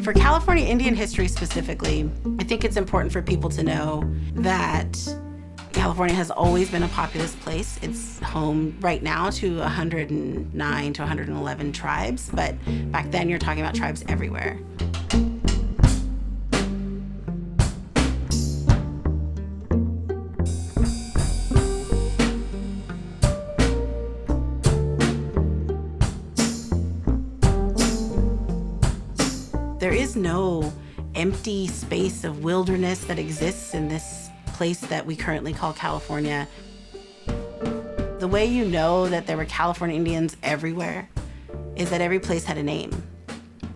For California Indian history specifically, I think it's important for people to know that California has always been a populous place. It's home right now to 109 to 111 tribes, but back then you're talking about tribes everywhere. There is no empty space of wilderness that exists in this place that we currently call California. The way you know that there were California Indians everywhere is that every place had a name.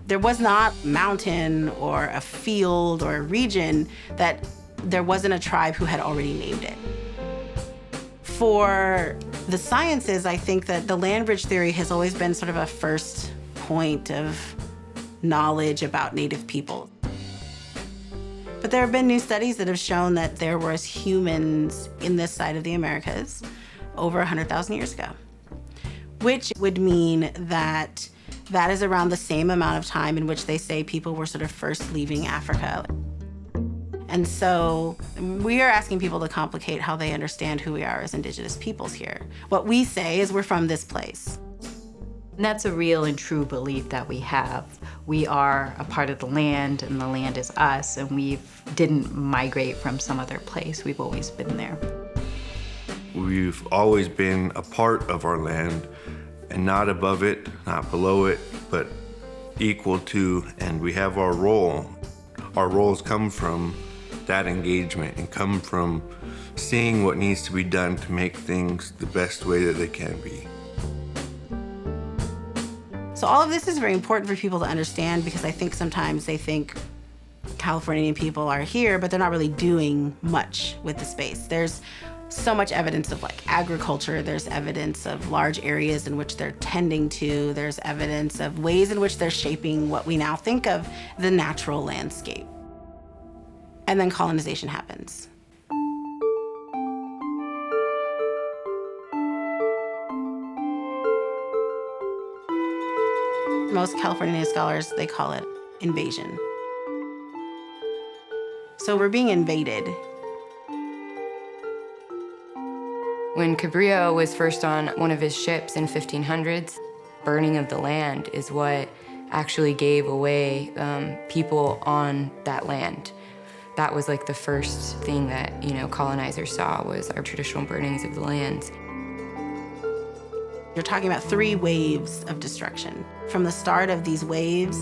There was not a mountain or a field or a region that there wasn't a tribe who had already named it. For the sciences, I think that the land bridge theory has always been sort of a first point of knowledge about Native people. But there have been new studies that have shown that there was humans in this side of the Americas over 100,000 years ago, which would mean that that is around the same amount of time in which they say people were sort of first leaving Africa. And so we are asking people to complicate how they understand who we are as Indigenous peoples here. What we say is we're from this place. And that's a real and true belief that we have. We are a part of the land, and the land is us, and we didn't migrate from some other place. We've always been there. We've always been a part of our land, and not above it, not below it, but equal to, and we have our role. Our roles come from that engagement and come from seeing what needs to be done to make things the best way that they can be. So all of this is very important for people to understand, because I think sometimes they think California Indian people are here, but they're not really doing much with the space. There's so much evidence of like agriculture. There's evidence of large areas in which they're tending to. There's evidence of ways in which they're shaping what we now think of the natural landscape. And then colonization happens. Most California Native scholars, they call it invasion. So we're being invaded. When Cabrillo was first on one of his ships in 1500s, burning of the land is what actually gave away people on that land. That was like the first thing that, colonizers saw, was our traditional burnings of the lands. You're talking about 3 waves of destruction. From the start of these waves,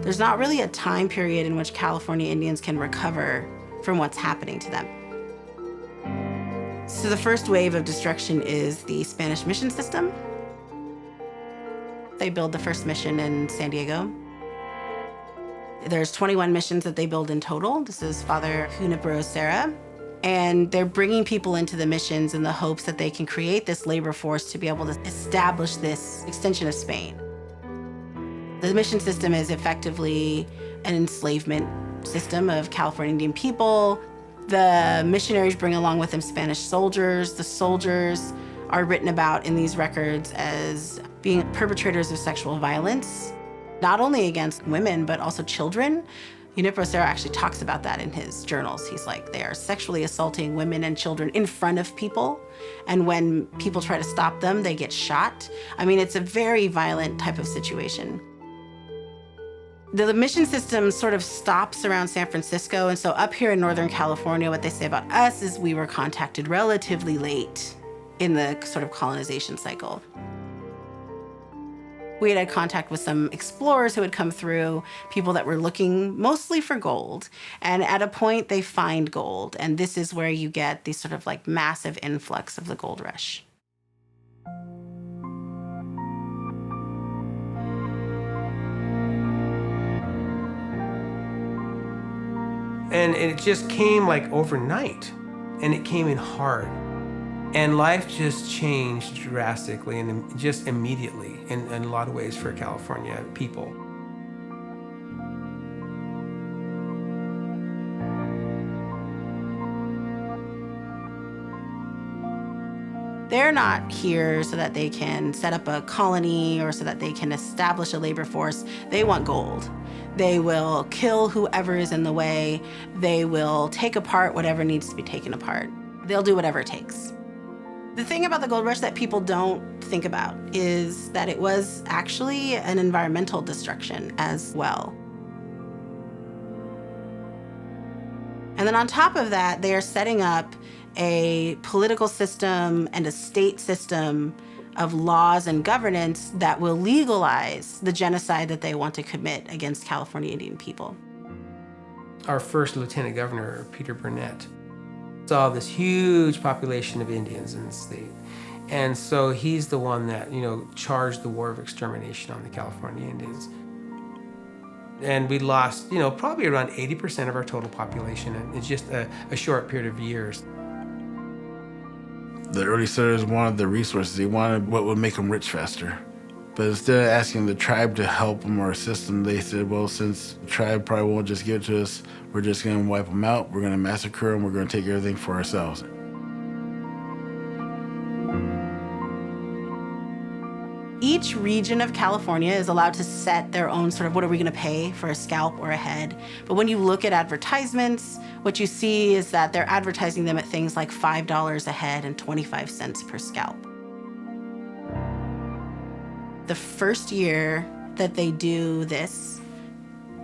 there's not really a time period in which California Indians can recover from what's happening to them. So the first wave of destruction is the Spanish mission system. They build the first mission in San Diego. There's 21 missions that they build in total. This is Father Junipero Serra. And they're bringing people into the missions in the hopes that they can create this labor force to be able to establish this extension of Spain. The mission system is effectively an enslavement system of California Indian people. The missionaries bring along with them Spanish soldiers. The soldiers are written about in these records as being perpetrators of sexual violence, not only against women, but also children. Junipero Serra actually talks about that in his journals. He's like, they are sexually assaulting women and children in front of people. And when people try to stop them, they get shot. I mean, it's a very violent type of situation. The mission system sort of stops around San Francisco. And so up here in Northern California, what they say about us is we were contacted relatively late in the sort of colonization cycle. We had contact with some explorers who had come through, people that were looking mostly for gold. And at a point, they find gold. And this is where you get these sort of like massive influx of the gold rush. And it just came like overnight, and it came in hard. And life just changed drastically and just immediately in a lot of ways for California people. They're not here so that they can set up a colony or so that they can establish a labor force. They want gold. They will kill whoever is in the way. They will take apart whatever needs to be taken apart. They'll do whatever it takes. The thing about the gold rush that people don't think about is that it was actually an environmental destruction as well. And then on top of that, they are setting up a political system and a state system of laws and governance that will legalize the genocide that they want to commit against California Indian people. Our first Lieutenant Governor, Peter Burnett, saw this huge population of Indians in the state. And so he's the one that, charged the war of extermination on the California Indians. And we lost, probably around 80% of our total population in just a short period of years. The early settlers wanted the resources. They wanted what would make them rich faster. But instead of asking the tribe to help them or assist them, they said, well, since the tribe probably won't just give it to us, we're just going to wipe them out, we're going to massacre them, we're going to take everything for ourselves. Each region of California is allowed to set their own sort of what are we going to pay for a scalp or a head. But when you look at advertisements, what you see is that they're advertising them at things like $5 a head and 25 cents per scalp. The first year that they do this,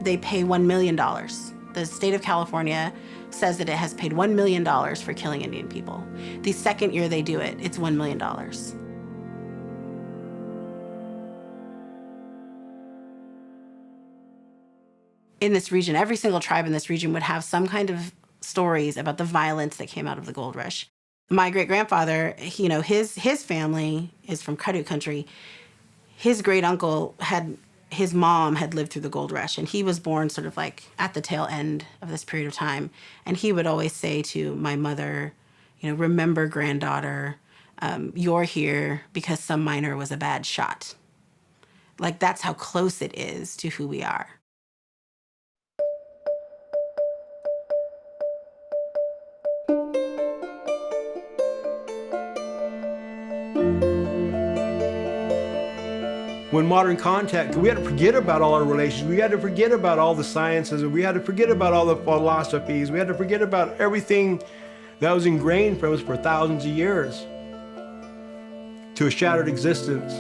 they pay $1 million. The state of California says that it has paid $1 million for killing Indian people. The second year they do it, it's $1 million. In this region, every single tribe in this region would have some kind of stories about the violence that came out of the gold rush. My great-grandfather, his family is from Kadu country. His great-uncle his mom had lived through the gold rush, and he was born sort of like at the tail end of this period of time. And he would always say to my mother, remember, granddaughter, you're here because some miner was a bad shot. Like, that's how close it is to who we are. When modern contact, we had to forget about all our relations. We had to forget about all the sciences. We had to forget about all the philosophies. We had to forget about everything that was ingrained from us for thousands of years to a shattered existence.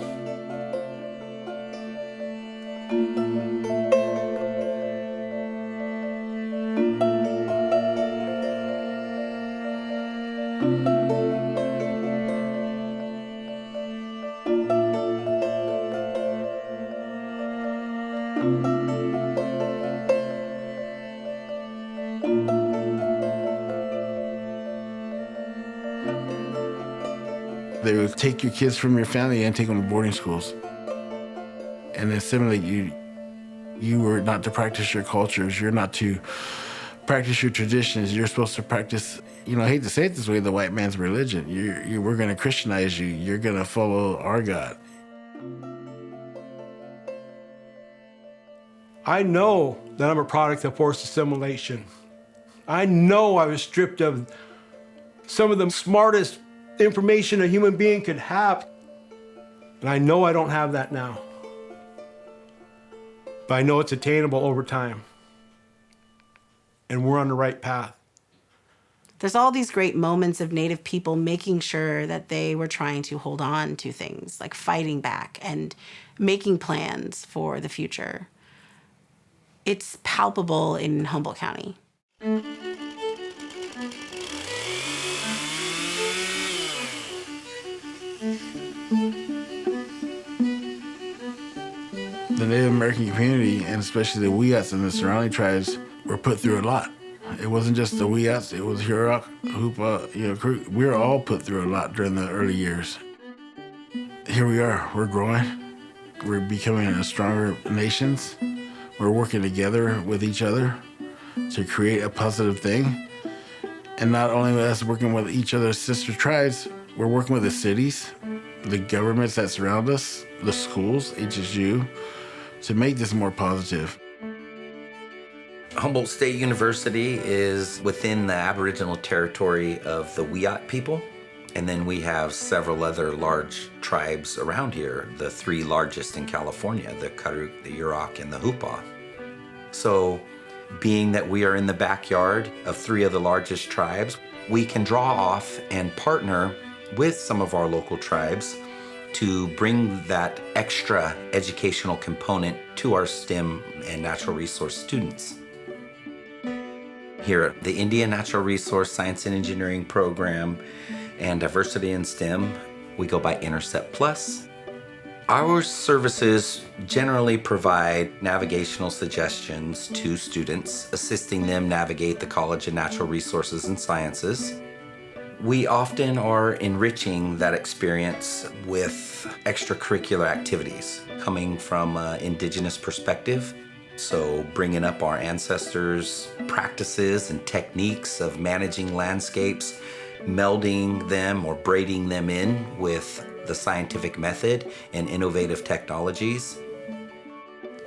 They would take your kids from your family and take them to boarding schools and assimilate you. You were not to practice your cultures. You're not to practice your traditions. You're supposed to practice, I hate to say it this way, the white man's religion. We're going to Christianize you. You're going to follow our God. I know that I'm a product of forced assimilation. I know I was stripped of some of the smartest information a human being could have. And I know I don't have that now. But I know it's attainable over time. And we're on the right path. There's all these great moments of Native people making sure that they were trying to hold on to things, like fighting back and making plans for the future. It's palpable in Humboldt County. The Native American community, and especially the Wiyats and the surrounding tribes, were put through a lot. It wasn't just the Wiyats, it was Hurok, Hoopa, Creek. We were all put through a lot during the early years. Here we are, we're growing. We're becoming a stronger nations. We're working together with each other to create a positive thing. And not only with us working with each other's sister tribes, we're working with the cities, the governments that surround us, the schools, HSU, to make this more positive. Humboldt State University is within the Aboriginal territory of the Wiyot people. And then we have several other large tribes around here, the three largest in California, the Karuk, the Yurok, and the Hoopa. So being that we are in the backyard of 3 of the largest tribes, we can draw off and partner with some of our local tribes to bring that extra educational component to our STEM and natural resource students. Here at the Indian Natural Resource Science and Engineering Program and Diversity in STEM, we go by Intercept Plus. Our services generally provide navigational suggestions to students, assisting them navigate the College of Natural Resources and Sciences. We often are enriching that experience with extracurricular activities coming from an Indigenous perspective. So bringing up our ancestors' practices and techniques of managing landscapes, melding them or braiding them in with the scientific method and innovative technologies.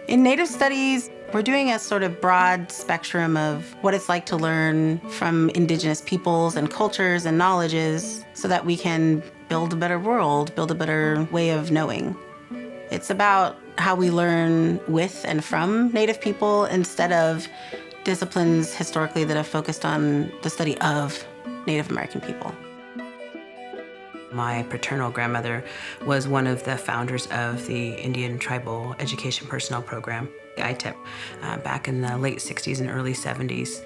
In Native Studies, we're doing a sort of broad spectrum of what it's like to learn from Indigenous peoples and cultures and knowledges so that we can build a better world, build a better way of knowing. It's about how we learn with and from Native people instead of disciplines historically that have focused on the study of Native American people. My paternal grandmother was one of the founders of the Indian Tribal Education Personnel Program, ITEP, back in the late 60s and early 70s.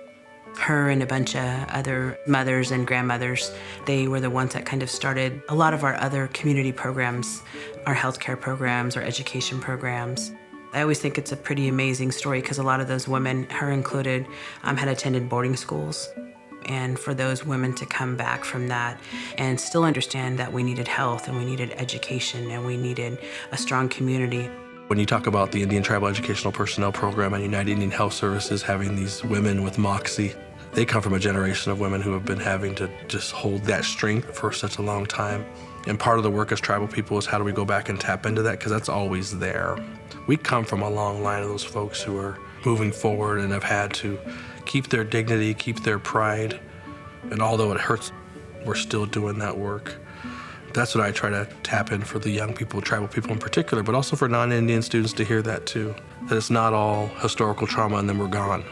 Her and a bunch of other mothers and grandmothers, they were the ones that kind of started a lot of our other community programs, our healthcare programs, our education programs. I always think it's a pretty amazing story because a lot of those women, her included, had attended boarding schools. And for those women to come back from that and still understand that we needed health and we needed education and we needed a strong community. When you talk about the Indian Tribal Educational Personnel Program and United Indian Health Services having these women with moxie, they come from a generation of women who have been having to just hold that strength for such a long time. And part of the work as tribal people is how do we go back and tap into that, because that's always there. We come from a long line of those folks who are moving forward and have had to keep their dignity, keep their pride. And although it hurts, we're still doing that work. That's what I try to tap in for the young people, tribal people in particular, but also for non-Indian students to hear that too. That it's not all historical trauma and then we're gone.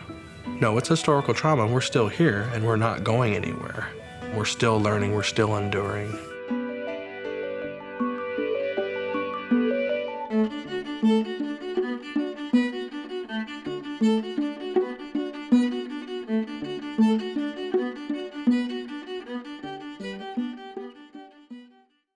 No, it's historical trauma and we're still here and we're not going anywhere. We're still learning, we're still enduring.